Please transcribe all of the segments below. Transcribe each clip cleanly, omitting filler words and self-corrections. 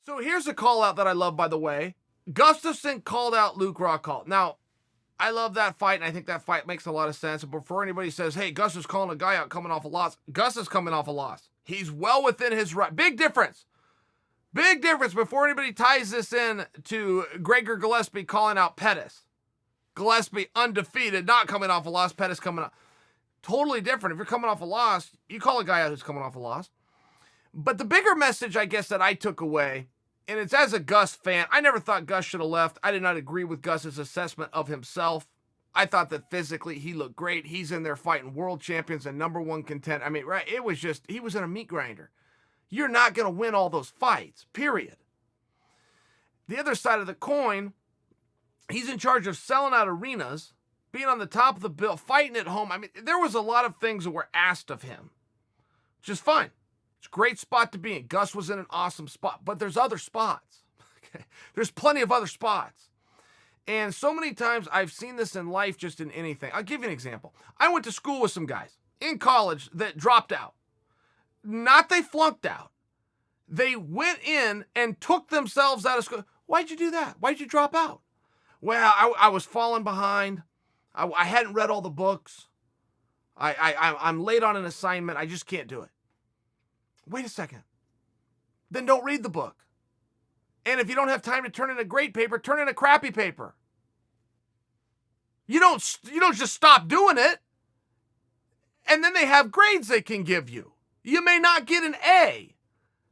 So here's a call out that I love, by the way. Gustafsson called out Luke Rockhold. Now, I love that fight, and I think that fight makes a lot of sense. And before anybody says, hey, Gus is calling a guy out coming off a loss, Gus is coming off a loss. He's well within his right. Big difference. Big difference before anybody ties this in to Gregor Gillespie calling out Pettis. Gillespie undefeated, not coming off a loss. Pettis coming up. Totally different. If you're coming off a loss, you call a guy out who's coming off a loss. But the bigger message, I guess, that I took away, and it's as a Gus fan, I never thought Gus should have left. I did not agree with Gus's assessment of himself. I thought that physically he looked great. He's in there fighting world champions and number one contender. I mean, right? It was just, he was in a meat grinder. You're not going to win all those fights, period. The other side of the coin, he's in charge of selling out arenas, being on the top of the bill, fighting at home. I mean, there was a lot of things that were asked of him, which is fine. It's a great spot to be in. Gus was in an awesome spot, but there's other spots. Okay? There's plenty of other spots. And so many times I've seen this in life, just in anything. I'll give you an example. I went to school with some guys in college that dropped out. Not they flunked out. They went in and took themselves out of school. Why'd you do that? Why'd you drop out? Well, I was falling behind. I hadn't read all the books. I'm late on an assignment. I just can't do it. Wait a second. Then don't read the book. And if you don't have time to turn in a great paper, turn in a crappy paper. You don't just stop doing it. And then they have grades they can give you. You may not get an A,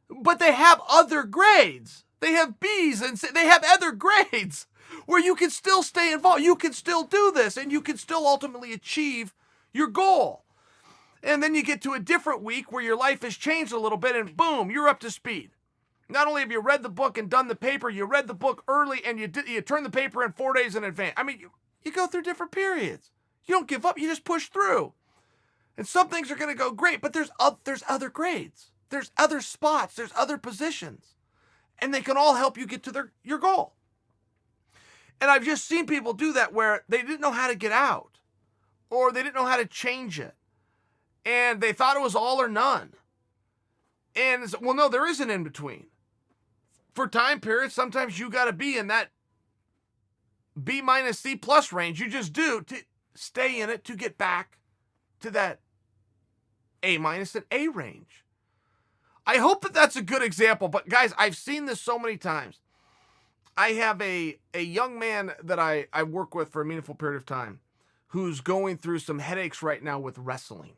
but they have other grades. They have B's and they have other grades where you can still stay involved. You can still do this and you can still ultimately achieve your goal. And then you get to a different week where your life has changed a little bit and boom, you're up to speed. Not only have you read the book and done the paper, you read the book early and you turn the paper in 4 days in advance. I mean, you go through different periods. You don't give up, you just push through. And some things are going to go great, but there's other grades. There's other spots, there's other positions. And they can all help you get to your goal. And I've just seen people do that where they didn't know how to get out or they didn't know how to change it. And they thought it was all or none. And it's, well, no, there is an in-between. For time periods, sometimes you got to be in that B minus C plus range. You just do to stay in it to get back to that A minus and A range. I hope that that's a good example. But guys, I've seen this so many times. I have a young man that I work with for a meaningful period of time who's going through some headaches right now with wrestling.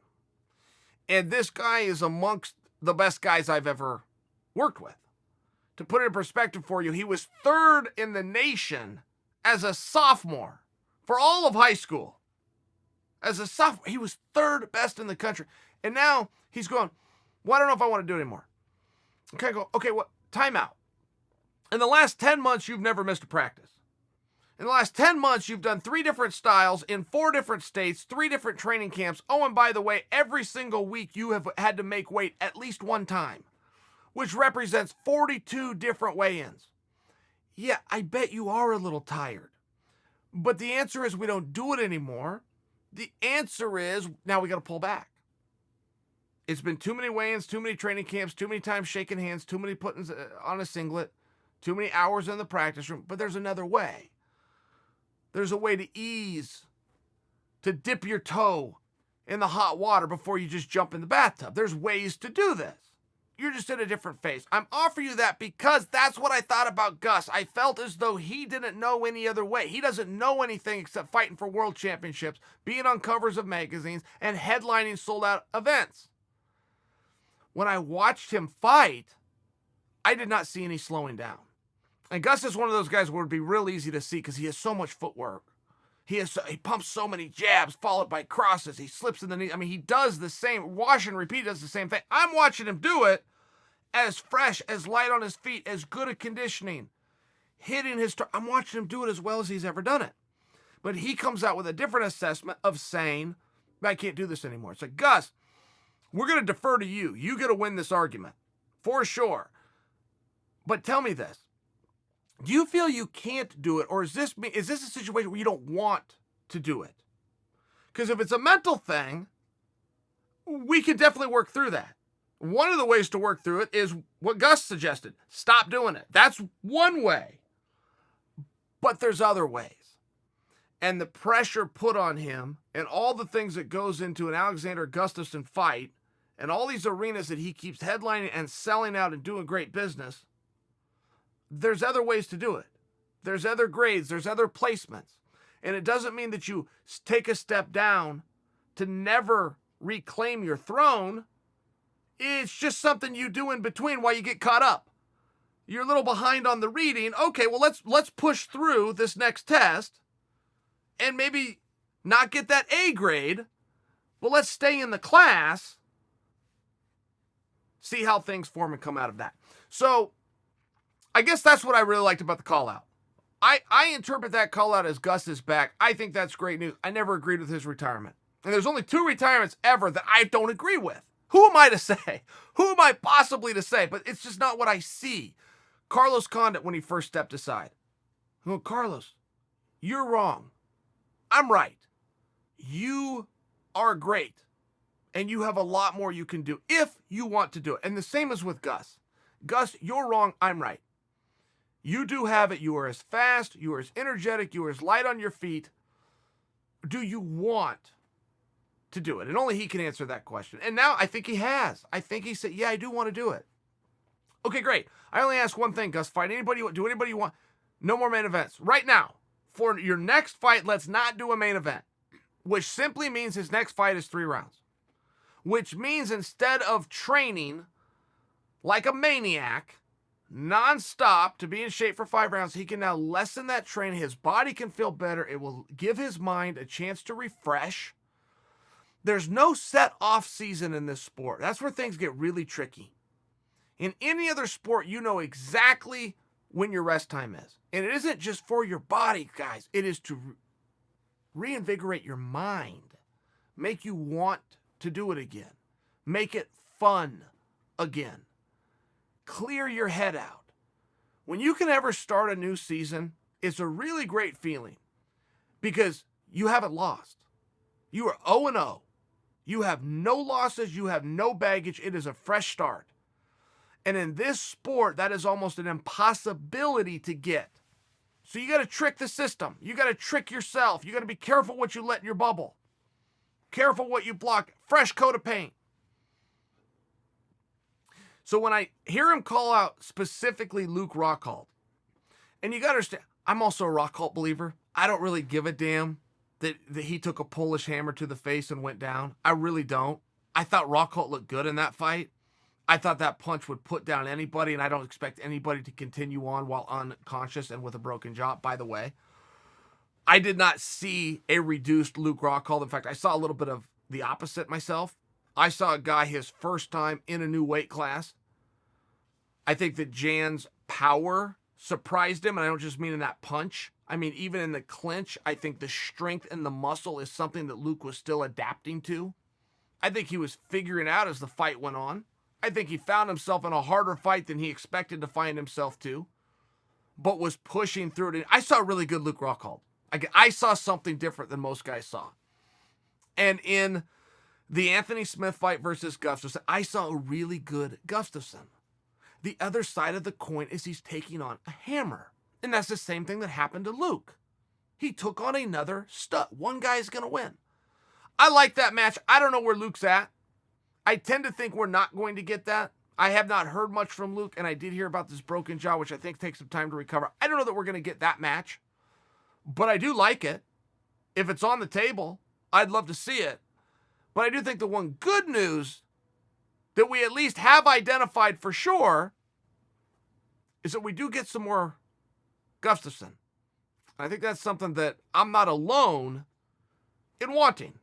And this guy is amongst the best guys I've ever worked with. To put it in perspective for you, he was third in the nation as a sophomore for all of high school. As a sophomore, he was third best in the country. And now he's going, well, I don't know if I want to do it anymore. Okay, I go, okay, what? Time out. In the last 10 months, you've never missed a practice. In the last 10 months, you've done 3 different styles in 4 different states, 3 different training camps. Oh, and by the way, every single week you have had to make weight at least one time, which represents 42 different weigh-ins. Yeah, I bet you are a little tired. But the answer is we don't do it anymore. The answer is now we got to pull back. It's been too many weigh-ins, too many training camps, too many times shaking hands, too many putting on a singlet, too many hours in the practice room. But there's another way. There's a way to ease, to dip your toe in the hot water before you just jump in the bathtub. There's ways to do this. You're just in a different phase. I'm offering you that because that's what I thought about Gus. I felt as though he didn't know any other way. He doesn't know anything except fighting for world championships, being on covers of magazines, and headlining sold-out events. When I watched him fight, I did not see any slowing down. And Gus is one of those guys where it would be real easy to see because he has so much footwork. He pumps so many jabs followed by crosses. He slips in the knee. I mean, he does the same. Wash and repeat does the same thing. I'm watching him do it as fresh, as light on his feet, as good at conditioning, hitting his... I'm watching him do it as well as he's ever done it. But he comes out with a different assessment of saying, I can't do this anymore. It's like, Gus, we're going to defer to you. You get to win this argument, for sure. But tell me this. Do you feel you can't do it, or is this a situation where you don't want to do it? Because if it's a mental thing, we can definitely work through that. One of the ways to work through it is what Gus suggested. Stop doing it. That's one way. But there's other ways. And the pressure put on him and all the things that goes into an Alexander Gustafsson fight and all these arenas that he keeps headlining and selling out and doing great business, there's other ways to do it. There's other grades. There's other placements. And it doesn't mean that you take a step down to never reclaim your throne. It's just something you do in between while you get caught up. You're a little behind on the reading. Okay, well, let's push through this next test and maybe not get that A grade, but let's stay in the class, see how things form and come out of that. So I guess that's what I really liked about the call out. I interpret that call out as Gus is back. I think that's great news. I never agreed with his retirement. And there's only 2 retirements ever that I don't agree with. Who am I to say? Who am I possibly to say? But it's just not what I see. Carlos Condit, when he first stepped aside. Well, Carlos, you're wrong. I'm right. You are great. And you have a lot more you can do if you want to do it. And the same is with Gus. Gus, you're wrong. I'm right. You do have it. You are as fast. You are as energetic. You are as light on your feet. Do you want to do it? And only he can answer that question. And now I think he has. I think he said, yeah, I do want to do it. Okay, great. I only ask one thing, Gus. Fight anybody. Do anybody want? No more main events. Right now, for your next fight, let's not do a main event. Which simply means his next fight is 3 rounds. Which means instead of training like a maniac, nonstop to be in shape for 5 rounds, he can now lessen that training. His body can feel better. It will give his mind a chance to refresh. There's no set off season in this sport. That's where things get really tricky. In any other sport, you know exactly when your rest time is. And it isn't just for your body, guys. It is to reinvigorate your mind. Make you want to do it again. Make it fun again. Clear your head out. When you can ever start a new season, it's a really great feeling because you haven't lost. You are 0-0. You have no losses. You have no baggage. It is a fresh start. And in this sport, that is almost an impossibility to get. So you got to trick the system. You got to trick yourself. You got to be careful what you let in your bubble. Careful what you block. Fresh coat of paint. So when I hear him call out specifically Luke Rockhold, and you got to understand, I'm also a Rockhold believer. I don't really give a damn that he took a Polish hammer to the face and went down. I really don't. I thought Rockhold looked good in that fight. I thought that punch would put down anybody, and I don't expect anybody to continue on while unconscious and with a broken jaw, by the way. I did not see a reduced Luke Rockhold. In fact, I saw a little bit of the opposite myself. I saw a guy his first time in a new weight class. I think that Jan's power surprised him, and I don't just mean in that punch. I mean, even in the clinch, I think the strength and the muscle is something that Luke was still adapting to. I think he was figuring out as the fight went on. I think he found himself in a harder fight than he expected to find himself to, but was pushing through it. I saw a really good Luke Rockhold. I saw something different than most guys saw. And in the Anthony Smith fight versus Gustafsson, I saw a really good Gustafsson. The other side of the coin is he's taking on a hammer. And that's the same thing that happened to Luke. He took on another stud. One guy's going to win. I like that match. I don't know where Luke's at. I tend to think we're not going to get that. I have not heard much from Luke, and I did hear about this broken jaw, which I think takes some time to recover. I don't know that we're going to get that match, but I do like it. If it's on the table, I'd love to see it. But I do think the one good news that we at least have identified for sure is that we do get some more Gustafsson. I think that's something that I'm not alone in wanting.